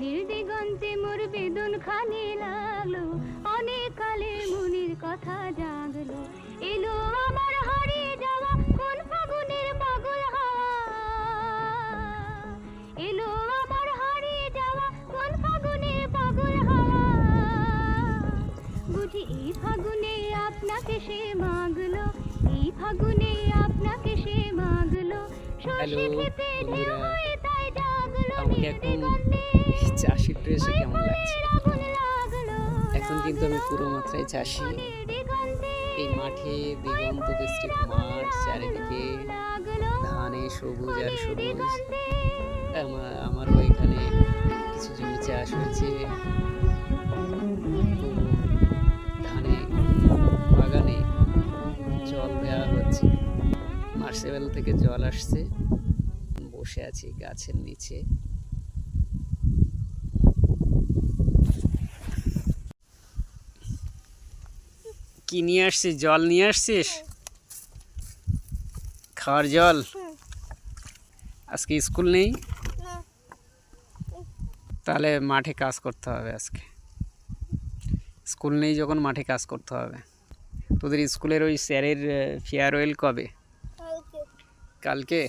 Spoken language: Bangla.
নির্দিগন্তে মোর বেদন খানি লাগলো, অনেক কালে মনের কথা জাগলো। এলো আমার হারিয়ে যাওয়া কোন ফাগুনের পাগল হাওয়া, এলো আমার হারিয়ে যাওয়া কোন ফাগুনের পাগল হাওয়া। বুঝি এই ফাগুনে আপনাকে সে মাগলো, এই ফাগুনে আপনাকে সে মাগলো। হ্যালো সর্ষে খেতে ঢেউ বন্ধুরা, হয়ে তাই জাগলো আমাকে এখন নির্দিগন্তে। চাষির ড্রেসে কেমন লাগছে? আগুন লাগলো, এখন কিন্তু আমি পুরো মাত্রায় চাষি। নির্দিগন্তে। এই মাঠে দিগন্ত বিস্তৃত মাঠ, চারিদিকে ধানে সবুজ আর সবুজ। আমারও এখানে কিছু জমি চাষ হয়েছে, তো ধানে বাগানে জল দেওয়া হচ্ছে, মার্সেবেল থেকে জল আসছে। বসে আছি গাছের নিচে। কি নিয়ে আসছিস? জল নিয়ে আসছিস? খাওয়ার জল? আজকে স্কুল নেই, তাহলে মাঠে কাজ করতে হবে আজকে। স্কুল নেই যখন মাঠে কাজ করতে হবে। তোদের স্কুলের ওই স্যারের ফেয়ারওয়েল কবে? কালকে।